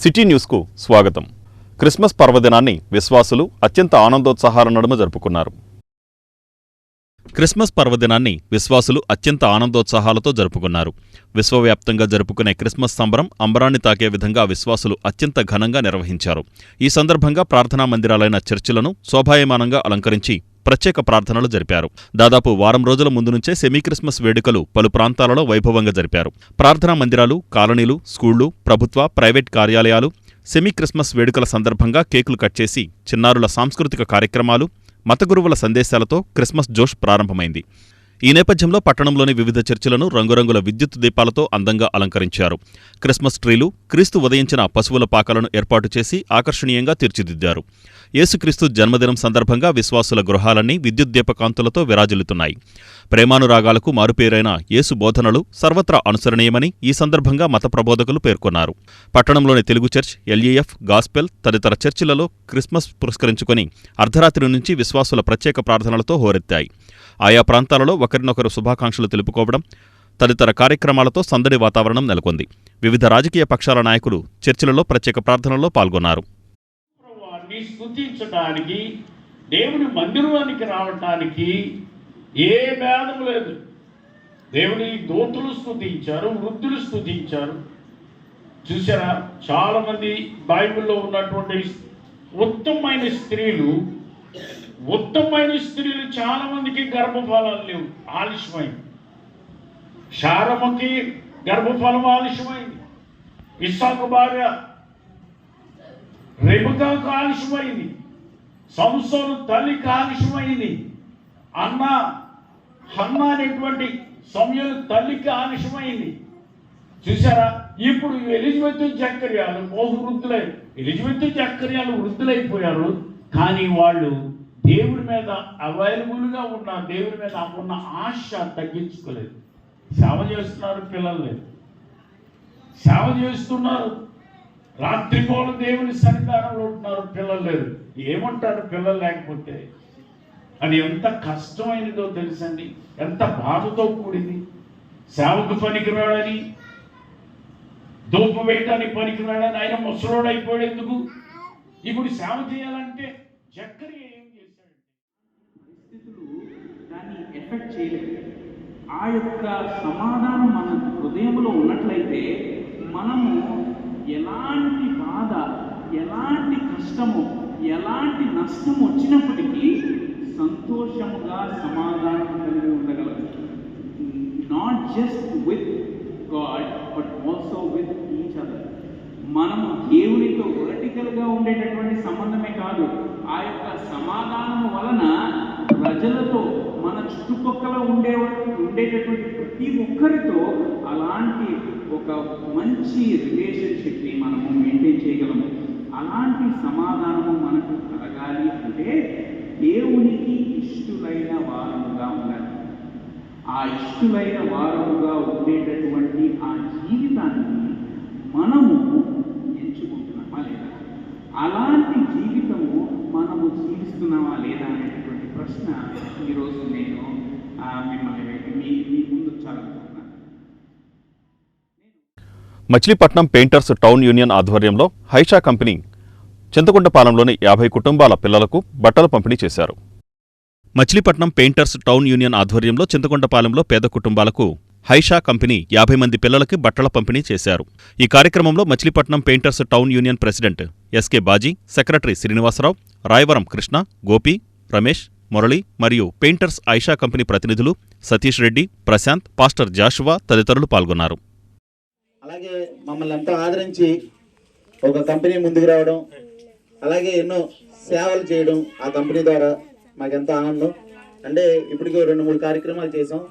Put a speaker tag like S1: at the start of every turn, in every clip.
S1: City న్యూస్కు స్వాగతం. Christmas పర్వదినాన్ని విశ్వాసులు అత్యంత ఆనందోత్సాహాల నడుమ జరుపుకున్నారు. క్రిస్మస్ పర్వదినాన్ని విశ్వాసులు అత్యంత ఆనందోత్సాహాలతో జరుపుకున్నారు. విశ్వవ్యాప్తంగా జరుపుకునే క్రిస్మస్ సంబరం అంబరాన్ని తాకే విధంగా విశ్వాసులు అత్యంత ఘనంగా నిర్వహించారు. ఈ సందర్భంగా ప్రార్థనా మందిరాలైన చర్చిలను శోభాయమానంగా అలంకరించి ప్రత్యేక ప్రార్థనలు జరిపారు. దాదాపు వారం రోజుల ముందు నుంచే సెమీ క్రిస్మస్ వేడుకలు పలు ప్రాంతాలలో వైభవంగా జరిపారు. ప్రార్థనా మందిరాలు, కాలనీలు, స్కూళ్లు, ప్రభుత్వ, ప్రైవేట్ కార్యాలయాలు సెమీ క్రిస్మస్ వేడుకల సందర్భంగా కేకులు కట్ చేసి చిన్నారుల సాంస్కృతిక కార్యక్రమాలు, మతగురువుల సందేశాలతో క్రిస్మస్ జోష్ ప్రారంభమైంది. ఈ నేపథ్యంలో పట్టణంలోని వివిధ చర్చిలను రంగురంగుల విద్యుత్ దీపాలతో అందంగా అలంకరించారు. క్రిస్మస్ ట్రీలు, క్రీస్తు ఉదయించిన పశువుల పాకలను ఏర్పాటు చేసి ఆకర్షణీయంగా తీర్చిదిద్దారు. యేసుక్రీస్తు జన్మదినం సందర్భంగా విశ్వాసుల గృహాలన్నీ విద్యుత్ దీపకాంతులతో విరాజిల్లుతున్నాయి. ప్రేమానురాగాలకు మారుపేరైన యేసు బోధనలు సర్వత్రా అనుసరణీయమని ఈ సందర్భంగా మత ప్రబోధకులు పేర్కొన్నారు. పట్టణంలోని తెలుగు చర్చ్, ఎల్ఈఎఫ్, గాస్పెల్ తదితర చర్చిలలో క్రిస్మస్ పురస్కరించుకుని అర్ధరాత్రి నుంచి విశ్వాసుల ప్రత్యేక ప్రార్థనలతో హోరెత్తాయి. ఆయా ప్రాంతాలలో ఒకరినొకరు శుభాకాంక్షలు తెలుపుకోవడం తదితర కార్యక్రమాలతో సందడి వాతావరణం నెలకొంది. వివిధ రాజకీయ పక్షాల నాయకులు చర్చిలలో ప్రత్యేక ప్రార్థనల్లో పాల్గొన్నారు.
S2: స్తుతించడానికి, దేవుని మందిరానికి రావటానికి ఏ భేదం లేదు. దేవుని దూతలు స్తుతించారు, వృద్ధులు స్తుతించారు. చూసారా, చాలా మంది బైబిల్లో ఉన్నటువంటి ఉత్తమమైన స్త్రీలు చాలా మందికి గర్భఫలాలు లేవు, ఆలస్యమైంది. శారమ్మకి గర్భఫలం ఆలస్యమైంది. ఇస్సాకు భార్య రెబెకాకు ఆలస్యమైంది. సంసోను తల్లికి ఆలస్యమైంది. హన్నా అనేటువంటి సమూయేలు తల్లికి ఆలస్యమైంది. చూసారా, ఇప్పుడు ఎలిజబెత్ జకర్యాలు వృద్ధులైపోయారు. కానీ వాళ్ళు దేవుడి మీద అవైలబుల్గా ఉన్న దేవుడి మీద ఉన్న ఆశ తగ్గించుకోలేదు. సేవ చేస్తున్నారు, పిల్లలు లేదు. సేవ చేస్తున్నారు, రాత్రిపూట దేవుని సన్నిధానంలో ఉంటున్నారు, పిల్లలు లేరు. ఏమంటారు పిల్లలు లేకపోతే? అది ఎంత కష్టమైనదో తెలుసండి, ఎంత బాధతో కూడింది. సేవకు పనికిరాడని, ధూపం వేయటానికి పనికిరాడని ఆయన ముసలోడు అయిపోయాడు. ఎందుకు ఇప్పుడు సేవ చేయాలంటే జక్కరి ఏం చేశాడు?
S3: పరిస్థితులు దాన్ని ఎఫెక్ట్ చేయలేదు. ఆ యొక్క సమాధానం మన హృదయంలో ఉన్నట్లయితే మనము ఎలాంటి బాధ, ఎలాంటి కష్టము, ఎలాంటి నష్టం వచ్చినప్పటికీ సంతోషముగా సమాధానం కలిగి ఉండగలరు. Not just with God but also with each other. మనము దేవునితో వర్టికల్గా ఉండేటటువంటి సంబంధమే కాదు, ఆ యొక్క సమాధానము వలన ప్రజలతో, మన చుట్టుపక్కల ఉండేటటువంటి ప్రతి ఒక్కరితో అలాంటి ఒక మంచి రిలేషన్షిప్ని మనము మెయింటైన్ చేయగలము. అలాంటి సమాధానము మనకు కలగాలి అంటే దేవునికి ఇష్టలైన వారముగా ఉండాలి. ఆ ఇష్టలైన వారముగా ఉండేటటువంటి ఆ జీవితాన్ని మనము ఎంచుకుంటున్నామా లేదా, అలాంటి జీవితము మనము జీవిస్తున్నామా లేదా అనేటటువంటి ప్రశ్న ఈరోజు నేను మీ ముందు చాలనుకుంటున్నాను.
S1: మచిలీపట్నం పెయింటర్స్ టౌన్ యూనియన్ ఆధ్వర్యంలో హైషా కంపెనీ చింతకుంటపాలెంలోని 50 కుటుంబాల పిల్లలకు బట్టలు పంపిణీ చేశారు. మచిలీపట్నం పెయింటర్స్ టౌన్ యూనియన్ ఆధ్వర్యంలో చింతకుంటపాలెంలో పేద కుటుంబాలకు హైషా కంపెనీ 50 మంది పిల్లలకి బట్టల పంపిణీ చేశారు. ఈ కార్యక్రమంలో Machilipatnam painters town union president SK Baji, secretary Srinivasarao, Rayavaram Krishna, Gopi, Ramesh, Murali మరియు పెయింటర్స్ హైషా కంపెనీ ప్రతినిధులు సతీష్ రెడ్డి, ప్రశాంత్, పాస్టర్ జాషువా తదితరులు పాల్గొన్నారు.
S4: అలాగే మమ్మల్ని ఎంతో ఆదరించి ఒక కంపెనీ ముందుకు రావడం, అలాగే ఎన్నో సేవలు చేయడం ఆ కంపెనీ ద్వారా మాకెంతో ఆనందం. అంటే ఇప్పటికీ 2-3 కార్యక్రమాలు చేసాం.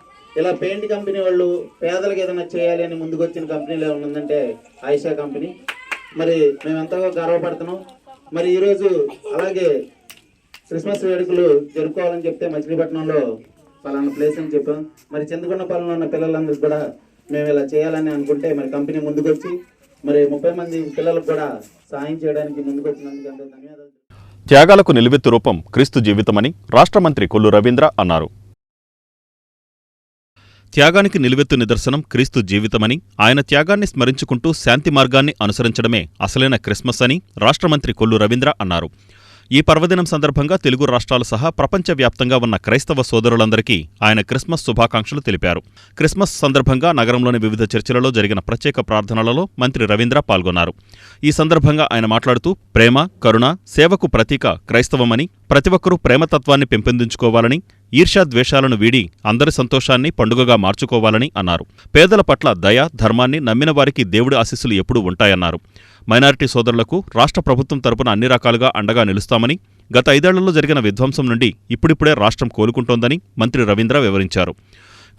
S4: ఇలా పెయింట్ కంపెనీ వాళ్ళు పేదలకు ఏదైనా చేయాలి అని ముందుకు వచ్చిన కంపెనీలో ఉందంటే ఆయిషా కంపెనీ. మరి మేము ఎంతగా గర్వపడుతున్నాం. మరి ఈరోజు అలాగే క్రిస్మస్ వేడుకలు జరుపుకోవాలని చెప్తే మచిలీపట్నంలో పలానా ప్లేస్ అని చెప్పాం. మరి చింతకుంటపాలెంలో ఉన్న పిల్లలందరికీ కూడా మేము ఇలా చేయాలని అనుకుంటే మరి కంపెనీ ముందుకు వచ్చి మరి 30 మంది పిల్లలకు కూడా సాయం చేయడానికి ముందుకు వచ్చినందుకు ఎంతో ధన్యవాదాలు.
S1: త్యాగాలకు నిలువెత్తు రూపం క్రీస్తు జీవితమని రాష్ట్ర మంత్రి కొల్లు రవీంద్ర అన్నారు. త్యాగానికి నిలువెత్తు నిదర్శనం క్రీస్తు జీవితమని, ఆయన త్యాగాన్ని స్మరించుకుంటూ శాంతి మార్గాన్ని అనుసరించడమే అసలైన క్రిస్మస్ అని రాష్ట్ర మంత్రి కొల్లు రవీంద్ర అన్నారు. ఈ పర్వదినం సందర్భంగా తెలుగు రాష్ట్రాలు సహా ప్రపంచవ్యాప్తంగా ఉన్న క్రైస్తవ సోదరులందరికీ ఆయన క్రిస్మస్ శుభాకాంక్షలు తెలిపారు. క్రిస్మస్ సందర్భంగా నగరంలోని వివిధ చర్చిలలో జరిగిన ప్రత్యేక ప్రార్థనలలో మంత్రి రవీంద్ర పాల్గొన్నారు. ఈ సందర్భంగా ఆయన మాట్లాడుతూ ప్రేమ, కరుణ, సేవకు ప్రతీక క్రైస్తవమని, ప్రతి ఒక్కరూ ప్రేమతత్వాన్ని పెంపొందించుకోవాలని, ఈర్ష్యాద్వేషాలను వీడి అందరి సంతోషాన్ని పండుగగా మార్చుకోవాలని అన్నారు. పేదల పట్ల దయ, ధర్మాన్ని నమ్మిన వారికి దేవుడి ఆశీస్సులు ఎప్పుడూ ఉంటాయన్నారు. మైనారిటీ సోదరులకు రాష్ట్ర ప్రభుత్వం తరపున అన్ని రకాలుగా అండగా నిలుస్తామని, గత 5 ఏళ్లలో జరిగిన విధ్వంసం నుండి ఇప్పుడిప్పుడే రాష్ట్రం కోలుకుంటోందని మంత్రి రవీంద్ర వివరించారు.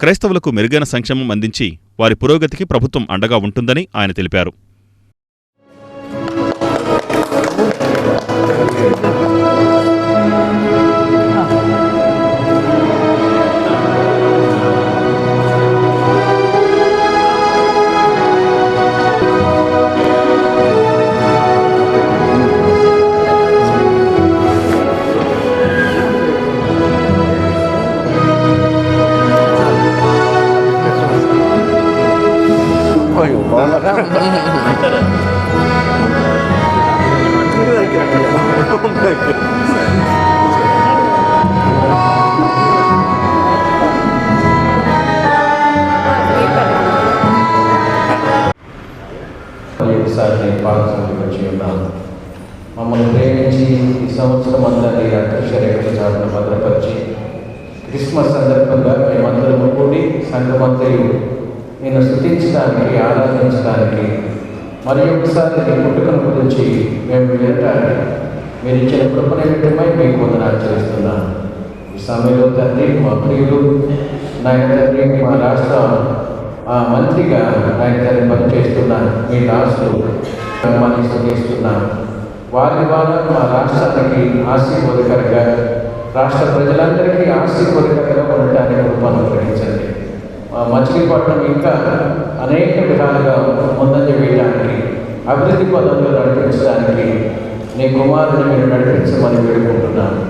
S1: క్రైస్తవులకు మెరుగైన సంక్షేమం అందించి వారి పురోగతికి ప్రభుత్వం అండగా ఉంటుందని ఆయన తెలిపారు.
S5: పాల్గొని ఉన్నాము. మమ్మల్ని ప్రేమించి ఈ సంవత్సరం అంతా అక్షరేఖల చాటును భద్రపరిచి క్రిస్మస్ సందర్భంగా మేమందరము కూడి సంఘమంతయు నేను స్తుతించడానికి, ఆరాధించడానికి మరియు ఒకసారి నీ పుట్టుకను గురించి మేము వినటానికి మీరు ఇచ్చిన కృపణ నిమిత్తమై మీకు వందనాలు చేస్తున్నాను. ఈ సమయంలో తండ్రి, మా ప్రియులు నాయన తండ్రి, మా రాష్ట్ర మంత్రిగా నాయన తండ్రి పనిచేస్తున్నాను మీ రాష్ట్రం మిమ్మల్ని స్తుతిస్తున్నాను. వారి ద్వారా మా రాష్ట్రానికి ఆశీర్వాదకరంగా, రాష్ట్ర ప్రజలందరికీ ఆశీర్వాదకరంగా ఉండటానికి కృపను గ్రహించండి. మచిలీపట్నం ఇంకా అనేక విధాలుగా ముందంజ వేయడానికి, అభివృద్ధి పదంలో నడిపించడానికి నీ కుమారుని మీరు నడిపించమని వేడుకుంటున్నాను.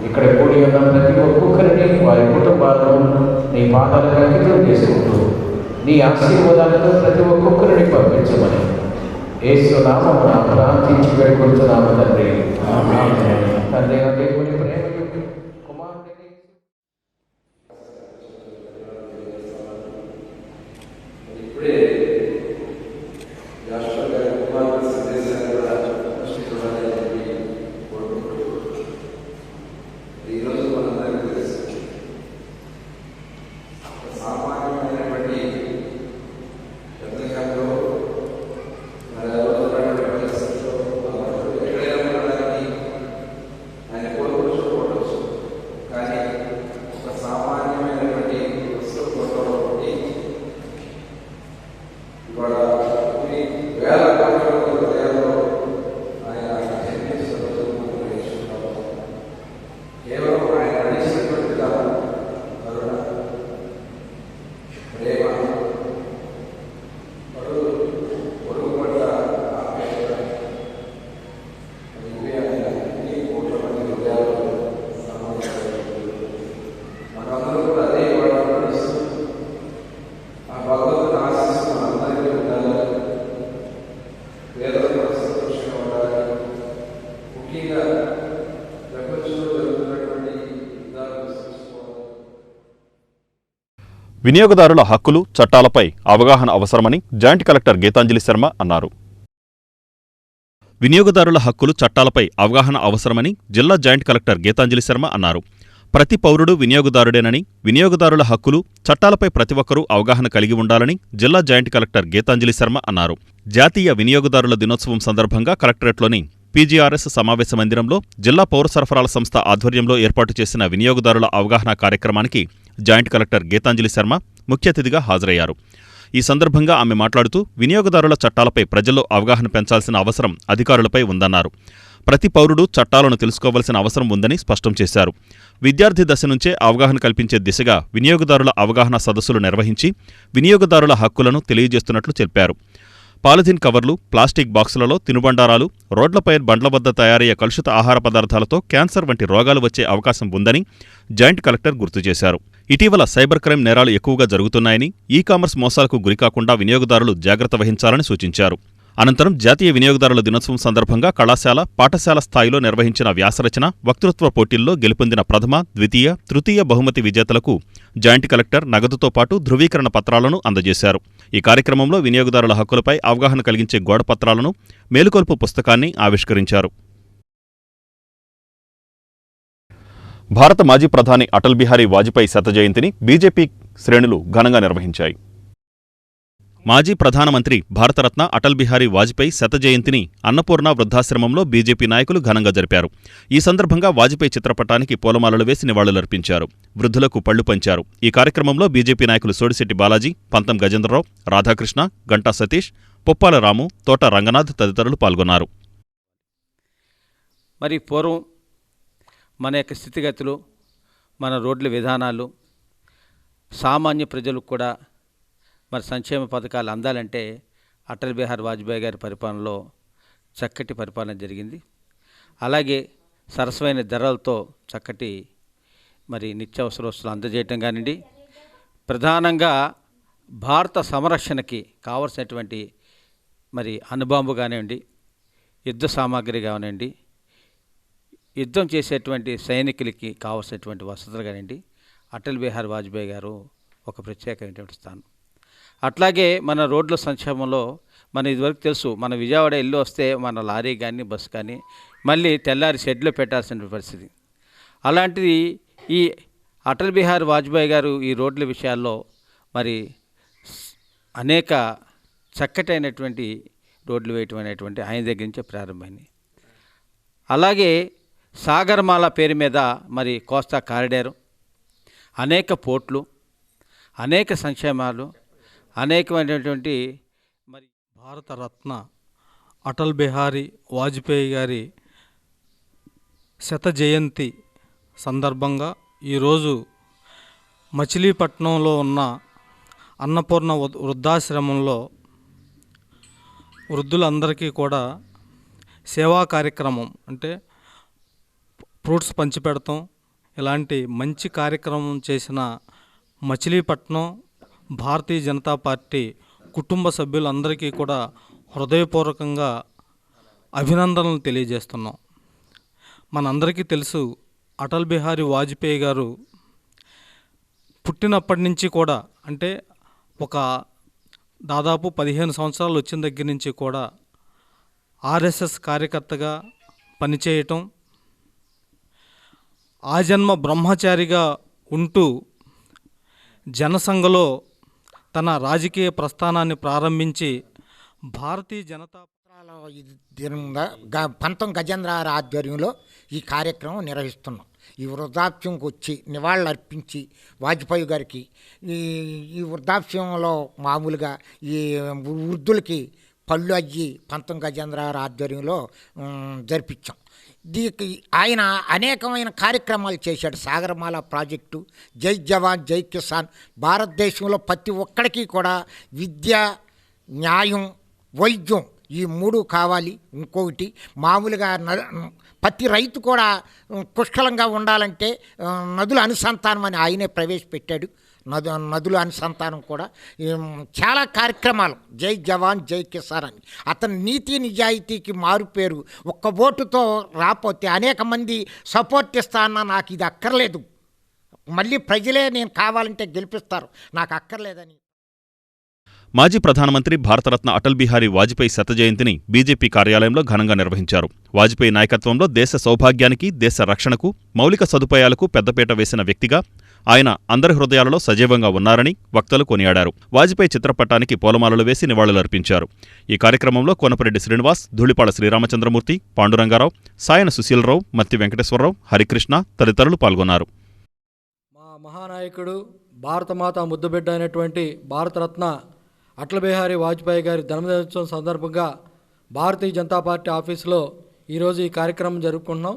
S5: ఇక్కడ కూడి ఉన్న ప్రతి ఒక్కొక్కరిని, వారి కుటుంబాలను నీ పాదాలకు అంకితం చేసుకుంటూ నీ ఆశీర్వాదాలతో ప్రతి ఒక్కొక్కరిని పంపించమని యేసు నామమున ప్రార్థించి వేడుకుంటున్నాము తండ్రి. తండ్రి దేవుని ప్రేమ కుమారుని
S6: ఇప్పుడే రాష్ట్ర కుమారుల సందేశాన్ని కూడా చూడాలని చెప్పి కోరుకుంటూ ఈరోజు మనందరికీ తెలుసు సామాన్యమైనటువంటి ఎంతకాలంలో మరి పరిస్థితుల్లో ఎక్కడైనా ఉండడానికి ఆయన కోరుకోవచ్చు. కానీ ఒక సామాన్యమైనటువంటి వస్తువు కోరుకోవడం ఇవాళ కొన్ని వేల కోట్ల హృదయాల్లో ఆయన జన్మించిన రోజు కేవలం ఆయన నడిచినటువంటి కరుణ, ప్రేమ, పొరుగు పట్ల ఆప్యాయత, ఇవే ఆయన ఎన్ని కోట్ల మంది హృదయాల్లో సంబంధించిన మనందరూ కూడా అదే ఇవాళ నడుస్తూ ఆ భగవంతుని ఆశిస్తూ మనందరికీ ఉండాలి. పేదల కూడా సంతోషంగా ఉండాలి. ముఖ్యంగా ప్రపంచంలో జరుగుతున్నటువంటి యుద్ధాలను చూసుకోవాలి.
S1: వినియోగదారుల హక్కులు, చట్టాలపై అవగాహన అవసరమని జాయింట్ కలెక్టర్ గీతాంజలి శర్మ అన్నారు. వినియోగదారుల హక్కులు, చట్టాలపై అవగాహన అవసరమని జిల్లా జాయింట్ కలెక్టర్ గీతాంజలి శర్మ అన్నారు. ప్రతి పౌరుడు వినియోగదారుడేనని, వినియోగదారుల హక్కులు, చట్టాలపై ప్రతి ఒక్కరూ అవగాహన కలిగి ఉండాలని జిల్లా జాయింట్ కలెక్టర్ గీతాంజలి శర్మ అన్నారు. జాతీయ వినియోగదారుల దినోత్సవం సందర్భంగా కలెక్టరేట్లోని పీజీఆర్ఎస్ సమావేశ మందిరంలో జిల్లా పౌర సరఫరాల సంస్థ ఆధ్వర్యంలో ఏర్పాటు చేసిన వినియోగదారుల అవగాహన కార్యక్రమానికి జాయింట్ కలెక్టర్ గీతాంజలి శర్మ ముఖ్య అతిథిగా హాజరయ్యారు. ఈ సందర్భంగా ఆమె మాట్లాడుతూ వినియోగదారుల చట్టాలపై ప్రజల్లో అవగాహన పెంచాల్సిన అవసరం అధికారులపై ఉందన్నారు. ప్రతి పౌరుడు చట్టాలను తెలుసుకోవాల్సిన అవసరం ఉందని స్పష్టం చేశారు. విద్యార్థి దశ నుంచే అవగాహన కల్పించే దిశగా వినియోగదారుల అవగాహన సదస్సులు నిర్వహించి వినియోగదారుల హక్కులను తెలియజేస్తున్నట్లు చెప్పారు. పాలిథిన్ కవర్లు, ప్లాస్టిక్ బాక్సులలో తినుబండారాలు, రోడ్లపై బండ్ల వద్ద తయారయ్యే కలుషిత ఆహార పదార్థాలతో క్యాన్సర్ వంటి రోగాలు వచ్చే అవకాశం ఉందని జాయింట్ కలెక్టర్ గుర్తు చేశారు. ఇటీవల సైబర్ క్రైమ్ నేరాలు ఎక్కువగా జరుగుతున్నాయని, ఈ-కామర్స్ మోసాలకు గురికాకుండా వినియోగదారులు జాగ్రత్త వహించాలని సూచించారు. అనంతరం జాతీయ వినియోగదారుల దినోత్సవం సందర్భంగా కళాశాల, పాఠశాల స్థాయిలో నిర్వహించిన వ్యాసరచన, వక్తృత్వ పోటీల్లో గెలుపొందిన ప్రథమ, ద్వితీయ, తృతీయ బహుమతి విజేతలకు జాయింట్ కలెక్టర్ నగదుతో పాటు ధృవీకరణ పత్రాలను అందజేశారు. ఈ కార్యక్రమంలో వినియోగదారుల హక్కులపై అవగాహన కలిగించే గోడపత్రాలను, మేలుకొల్పు పుస్తకాన్ని ఆవిష్కరించారు. భారత మాజీ ప్రధాని అటల్ బిహారీ వాజ్పేయి శత జయంతిని బీజేపీ శ్రేణులు ఘనంగా నిర్వహించాయి. మాజీ ప్రధానమంత్రి భారతరత్న అటల్ బిహారీ వాజ్పేయి శత జయంతిని అన్నపూర్ణ వృద్ధాశ్రమంలో బీజేపీ నాయకులు ఘనంగా జరిపారు. ఈ సందర్భంగా వాజ్పేయి చిత్రపటానికి పూలమాలలు వేసి నివాళులర్పించారు. వృద్ధులకు పళ్లు పంచారు. ఈ కార్యక్రమంలో బీజేపీ నాయకులు సోడిశెట్టి బాలాజీ, పంతం గజేంద్రరావు, రాధాకృష్ణ, గంటా సతీష్, పొప్పాల రాము, తోట రంగనాథ్ తదితరులు పాల్గొన్నారు.
S7: మరి పూర్వం మన యొక్క స్థితిగతులు, మన రోడ్ల విధానాలు, సామాన్య ప్రజలకు కూడా మరి సంక్షేమ పథకాలు అందాలంటే అటల్ బిహారీ వాజ్పేయి గారి పరిపాలనలో చక్కటి పరిపాలన జరిగింది. అలాగే సరసమైన ధరలతో చక్కటి మరి నిత్యావసర వస్తువులు అందజేయటం కానివ్వండి, ప్రధానంగా భారత సంరక్షణకి కావలసినటువంటి మరి అణుబాంబు కానివ్వండి, యుద్ధ సామాగ్రి కానివ్వండి, యుద్ధం చేసేటువంటి సైనికులకి కావలసినటువంటి వసతులు కానివ్వండి, అటల్ బిహారీ వాజ్పేయి గారు ఒక ప్రత్యేకమైనటువంటి స్థానం. అట్లాగే మన రోడ్ల సంక్షేమంలో మన ఇదివరకు తెలుసు, మన విజయవాడ ఇల్లు వస్తే మన లారీ కానీ బస్సు కానీ మళ్ళీ తెల్లారి షెడ్లో పెట్టాల్సిన పరిస్థితి. అలాంటిది ఈ అటల్ బిహారీ వాజ్పేయి గారు ఈ రోడ్ల విషయాల్లో మరి అనేక చక్కటైనటువంటి రోడ్లు వేయటం అనేటువంటి ఆయన దగ్గర నుంచే ప్రారంభమైంది. అలాగే సాగర్మాల పేరు మీద మరి కోస్తా కారిడారు, అనేక పోర్ట్లు, అనేక సంక్షేమాలు, అనేకమైనటువంటి మరి
S8: భారతరత్న అటల్ బిహారీ వాజ్పేయి గారి శత జయంతి సందర్భంగా ఈరోజు మచిలీపట్నంలో ఉన్న అన్నపూర్ణ వృద్ధాశ్రమంలో వృద్ధులందరికీ కూడా సేవా కార్యక్రమం అంటే ఫ్రూట్స్ పంచిపెడతాం ఇలాంటి మంచి కార్యక్రమం చేసిన మచిలీపట్నం భారతీయ జనతా పార్టీ కుటుంబ సభ్యులందరికీ కూడా హృదయపూర్వకంగా అభినందనలు తెలియజేస్తున్నాం. మనందరికీ తెలుసు, అటల్ బిహారీ వాజ్పేయి గారు పుట్టినప్పటి నుంచి కూడా అంటే ఒక దాదాపు 15 సంవత్సరాలు వచ్చిన దగ్గర నుంచి కూడా ఆర్ఎస్ఎస్ కార్యకర్తగా పనిచేయటం, ఆజన్మ బ్రహ్మచారిగా ఉంటూ జనసంఘలో తన రాజకీయ ప్రస్థానాన్ని ప్రారంభించి భారతీయ జనతా
S9: పంతం గజేంద్ర ఆధ్వర్యంలో ఈ కార్యక్రమం నిర్వహిస్తున్నాం. ఈ వృద్ధాప్యంకి వచ్చి నివాళులు అర్పించి వాజ్పేయి గారికి ఈ వృద్ధాప్యంలో మామూలుగా ఈ వృద్ధులకి పళ్ళు అయ్యి పంతం గజేంద్ర ఆధ్వర్యంలో జరిపించాం. దీనికి ఆయన అనేకమైన కార్యక్రమాలు చేశాడు. సాగరమాల ప్రాజెక్టు, జై జవాన్ జై కిసాన్, భారతదేశంలో ప్రతి ఒక్కడికి కూడా విద్య, న్యాయం, వైద్యం ఈ 3 కావాలి. ఇంకొకటి మామూలుగా ప్రతి రైతు కూడా పుష్కలంగా ఉండాలంటే నదుల అనుసంధానం అని ఆయనే ప్రవేశపెట్టాడు. నదుల అనుసంధానం కూడా చాలా కార్యక్రమాలు, జై జవాన్ జై కిసాన్ అని. అతని నీతి నిజాయితీకి మారుపేరు. ఒక్క ఓటుతో రాపోతే అనేక మంది సపోర్ట్ ఇస్తా అన్నా నాకు ఇది అక్కర్లేదు, మళ్ళీ ప్రజలే నేను కావాలంటే గెలిపిస్తారు, నాకు అక్కర్లేదని.
S1: మాజీ ప్రధానమంత్రి భారతరత్న అటల్ బిహారీ వాజ్పేయి శత జయంతిని బీజేపీ కార్యాలయంలో ఘనంగా నిర్వహించారు. వాజ్పేయి నాయకత్వంలో దేశ సౌభాగ్యానికి, దేశ రక్షణకు, మౌలిక సదుపాయాలకు పెద్దపీట వేసిన వ్యక్తిగా ఆయన అందరి హృదయాలలో సజీవంగా ఉన్నారని వక్తలు కొనియాడారు. వాజ్పేయి చిత్రపటానికి పూలమాలలు వేసి నివాళులర్పించారు. ఈ కార్యక్రమంలో కోనపరెడ్డి శ్రీనివాస్, ధూళిపాళ శ్రీరామచంద్రమూర్తి, పాండురంగారావు, సాయన సుశీలరావు, మత్తి వెంకటేశ్వరరావు, హరికృష్ణ తదితరులు పాల్గొన్నారు.
S10: మా మహానాయకుడు, భారతమాత ముద్దుబిడ్డ అయినటువంటి భారతరత్న అటల్ బిహారీ వాజ్పేయి గారి జన్మదినోత్సవం సందర్భంగా భారతీయ జనతా పార్టీ ఆఫీసులో ఈరోజు ఈ కార్యక్రమం జరుపుకుంటున్నాం.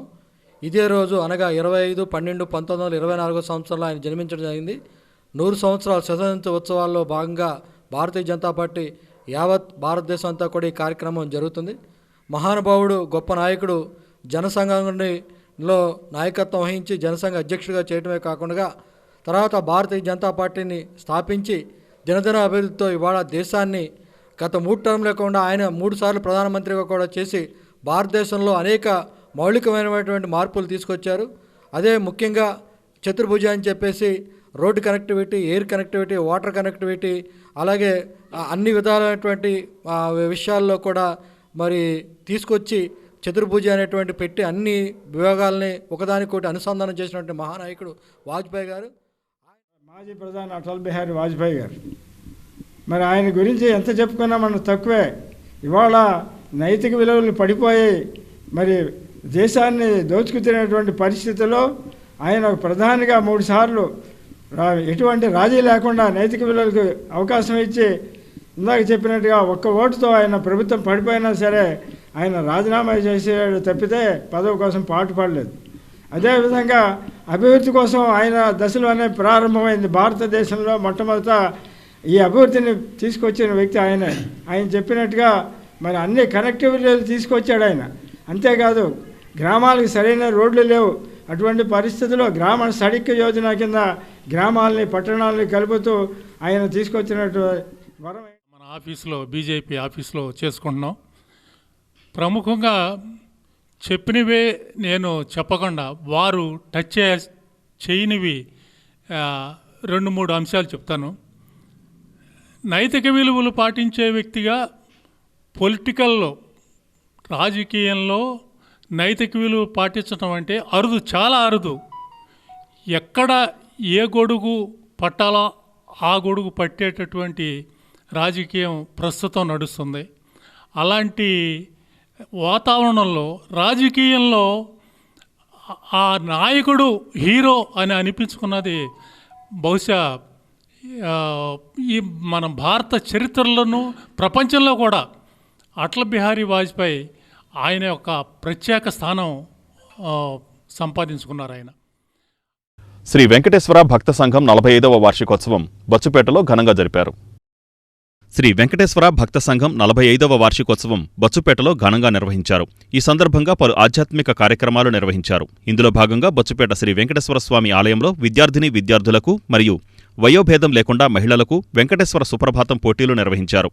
S10: ఇదే రోజు అనగా 25/12/1924 సంవత్సరంలో ఆయన జన్మించడం జరిగింది. 100 సంవత్సరాల స్వతంత్ర ఉత్సవాల్లో భాగంగా భారతీయ జనతా పార్టీ యావత్ భారతదేశం అంతా కూడా ఈ కార్యక్రమం జరుగుతుంది. మహానుభావుడు, గొప్ప నాయకుడు, జనసంఘంలో నాయకత్వం వహించి జనసంఘ అధ్యక్షుడిగా చేయడమే కాకుండా తర్వాత భారతీయ జనతా పార్టీని స్థాపించి దినదిన అభివృద్ధితో ఇవాళ దేశాన్ని గత 3 టర్మ్ లేకుండా ఆయన 3 సార్లు ప్రధానమంత్రిగా కూడా చేసి భారతదేశంలో అనేక మౌలికమైనటువంటి మార్పులు తీసుకొచ్చారు. అదే ముఖ్యంగా చతుర్భుజ అని చెప్పేసి road connectivity, air connectivity, water connectivity, అలాగే అన్ని విధాలైనటువంటి విషయాల్లో కూడా మరి తీసుకొచ్చి చతుర్భుజ అనేటువంటి పెట్టి అన్ని విభాగాల్ని ఒకదానికొకటి అనుసంధానం చేసినటువంటి మహానాయకుడు వాజ్పేయి గారు.
S11: మాజీ ప్రధాని అటల్ బిహారీ వాజ్పేయి గారు. మరి ఆయన గురించి ఎంత చెప్పుకున్నా మనం తక్కువే. ఇవాళ నైతిక విలువలు పడిపోయి మరి దేశాన్ని దోచుకుతున్నటువంటి పరిస్థితుల్లో ఆయన ప్రధానిగా 3 సార్లు ఎటువంటి రాజీ లేకుండా నైతిక విలువలకు అవకాశం ఇచ్చి ఇందాక చెప్పినట్టుగా ఒక్క ఓటుతో ఆయన ప్రభుత్వం పడిపోయినా సరే ఆయన రాజీనామా చేసేవాడు తప్పితే పదవి కోసం పాటు పడలేదు. అదేవిధంగా అభివృద్ధి కోసం ఆయన దశలోనే ప్రారంభమైంది. భారతదేశంలో మొట్టమొదట ఈ అభివృద్ధిని తీసుకొచ్చిన వ్యక్తి ఆయనే. ఆయన చెప్పినట్టుగా మరి అన్ని కనెక్టివిటీలు తీసుకొచ్చాడు ఆయన. అంతేకాదు గ్రామాలకు సరైన రోడ్లు లేవు. అటువంటి పరిస్థితుల్లో గ్రామ సడిక్ యోజన కింద గ్రామాలని పట్టణాలని కలుపుతూ ఆయన తీసుకొచ్చినట్టు వరం
S12: మన ఆఫీసులో, బీజేపీ ఆఫీసులో చేసుకుంటున్నాం. ప్రముఖంగా చెప్పినవే నేను చెప్పకుండా వారు టచ్ చేయనివి 2-3 అంశాలు చెప్తాను. నైతిక విలువలు పాటించే వ్యక్తిగా పొలిటికల్లో, రాజకీయంలో నైతిక విలువ పాటించడం అంటే అరుదు, చాలా అరుదు. ఎక్కడ ఏ గొడుగు పట్టాలో ఆ గొడుగు పట్టేటటువంటి రాజకీయం ప్రస్తుతం నడుస్తుంది. అలాంటి వాతావరణంలో రాజకీయంలో ఆ నాయకుడు హీరో అని అనిపించుకున్నది బహుశా ఈ మన భారత చరిత్రలోనూ ప్రపంచంలో కూడా అటల్ బిహారీ వాజ్పేయి ఆయన యొక్క ప్రత్యేక స్థానం సంపాదించుకున్నారు ఆయన.
S1: శ్రీ వెంకటేశ్వర భక్త సంఘం 45వ వార్షికోత్సవం బచ్చుపేటలో ఘనంగా జరిపారు. శ్రీ వెంకటేశ్వర భక్త సంఘం 45వ వార్షికోత్సవం బచ్చుపేటలో ఘనంగా నిర్వహించారు. ఈ సందర్భంగా పలు ఆధ్యాత్మిక కార్యక్రమాలు నిర్వహించారు. ఇందులో భాగంగా బచ్చుపేట శ్రీ వెంకటేశ్వర స్వామి ఆలయంలో విద్యార్థులకు మరియు వయోభేదం లేకుండా మహిళలకు వెంకటేశ్వర సుప్రభాతం పోటీలు నిర్వహించారు.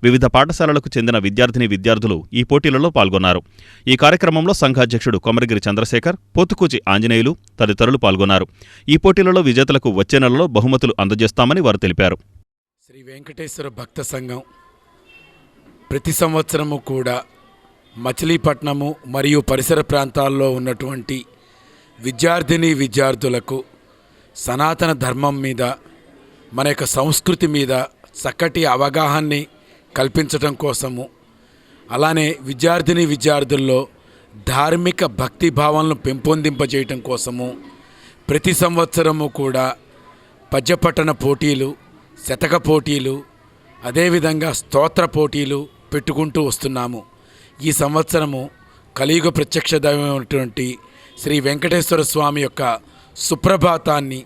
S1: వివిధ పాఠశాలలకు చెందిన విద్యార్థులు ఈ పోటీలలో పాల్గొన్నారు. ఈ కార్యక్రమంలో సంఘాధ్యక్షుడు కొమరగిరి చంద్రశేఖర్, పోతుకూచి ఆంజనేయులు తదితరులు పాల్గొన్నారు. ఈ పోటీలలో విజేతలకు వచ్చే నెలలో బహుమతులు అందజేస్తామని వారు తెలిపారు.
S13: శ్రీ వెంకటేశ్వర భక్త సంఘం ప్రతి సంవత్సరము కూడా మచిలీపట్నము మరియు పరిసర ప్రాంతాల్లో ఉన్నటువంటి విద్యార్థులకు సనాతన ధర్మం మీద, మన యొక్క సంస్కృతి మీద చక్కటి అవగాహనని కల్పించడం కోసము, అలానే విద్యార్థుల్లో ధార్మిక భక్తి భావాలను పెంపొందింపజేయటం కోసము ప్రతి సంవత్సరము కూడా పద్యపట్టణ పోటీలు, శతక పోటీలు, అదేవిధంగా స్తోత్ర పోటీలు పెట్టుకుంటూ వస్తున్నాము. ఈ సంవత్సరము కలియుగ ప్రత్యక్ష దైవమైనటువంటి శ్రీ వెంకటేశ్వర స్వామి యొక్క సుప్రభాతాన్ని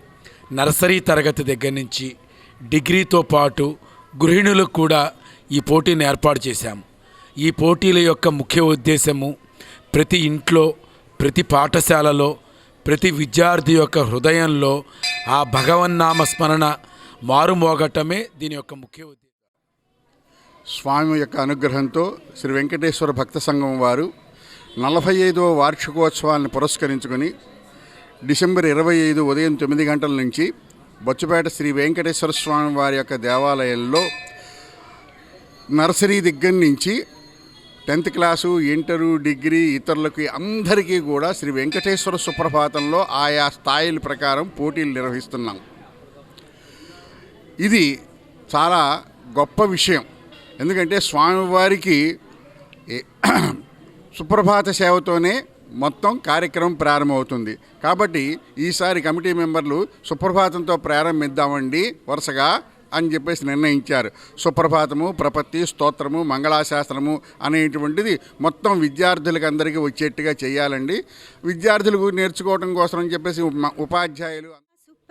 S13: నర్సరీ తరగతి దగ్గర నుంచి డిగ్రీతో పాటు గృహిణులకు కూడా ఈ పోటీని ఏర్పాటు చేశాము. ఈ పోటీల యొక్క ముఖ్య ఉద్దేశము ప్రతి ఇంట్లో, ప్రతి పాఠశాలలో, ప్రతి విద్యార్థి యొక్క హృదయంలో ఆ భగవన్నామ స్మరణ మారుమోగటమే దీని యొక్క ముఖ్య ఉద్దేశం.
S14: స్వామి యొక్క అనుగ్రహంతో శ్రీ వెంకటేశ్వర భక్త సంఘం వారు 45వ వార్షికోత్సవాన్ని పురస్కరించుకొని డిసెంబర్ 25 ఉదయం 9 గంటల నుంచి బొచ్చుపేట శ్రీ వెంకటేశ్వర స్వామి వారి యొక్క దేవాలయంలో నర్సరీ దగ్గర నుంచి 10th క్లాసు, ఇంటరు, డిగ్రీ ఇతరులకి అందరికీ కూడా శ్రీ వెంకటేశ్వర సుప్రభాతంలో ఆయా స్థాయిల ప్రకారం పోటీలు నిర్వహిస్తున్నాం. ఇది చాలా గొప్ప విషయం. ఎందుకంటే స్వామివారికి సుప్రభాత సేవతోనే మొత్తం కార్యక్రమం ప్రారంభమవుతుంది. కాబట్టి ఈసారి కమిటీ మెంబర్లు సుప్రభాతంతో ప్రారంభిద్దామండి వరుసగా అని చెప్పేసి నిర్ణయించారు. సుప్రభాతము, ప్రపత్తి, స్తోత్రము, మంగళాశాస్త్రము అనేటువంటిది మొత్తం విద్యార్థులకు అందరికీ వచ్చేట్టుగా చేయాలండి. విద్యార్థులకు నేర్చుకోవడం కోసం అని చెప్పేసి ఉపాధ్యాయులు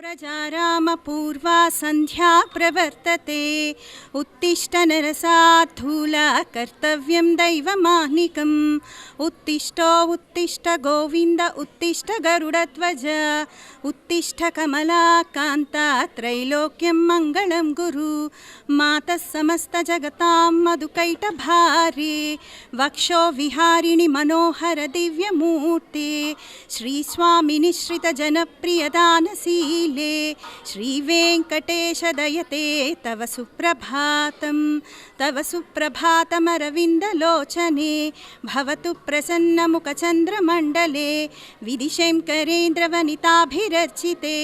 S15: प्रजारामपूर्वा सन्ध्या प्रवर्तते उत्तिष्ठ नरसार्थूला कर्तव्यं दैवमाह्निकम् उत्तिष्ठो उत्तिष्ठ गोविन्द उत्तिष्ठ गरुडध्वज उत्तिष्ठ कमलाकान्ता त्रैलोक्यं मङ्गलं गुरु मातः समस्तजगतां मधुकैटभारे वक्षो विहारिणि मनोहर दिव्यमूर्ते श्रीस्वामिनिश्रितजनप्रियदानशीले श्रीवेङ्कटेश दयते तव सुप्रभातमरविन्दलोचने भवतु प्रसन्नमुखचन्द्रमण्डले विदिशेङ्करेन्द्रवनिताभिरर्चिते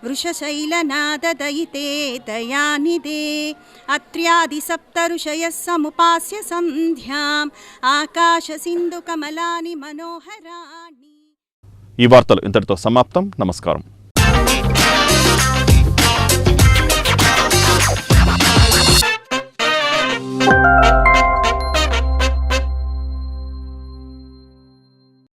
S15: वृषशैलनाददयिते दयानिधे अत्र्यादिसप्तऋषयः समुपास्य सन्ध्याम् आकाशसिन्धुकमलानि मनोहराणि।
S1: ఈ వార్తలు ఇంతటితో సమాప్తం. నమస్కారం.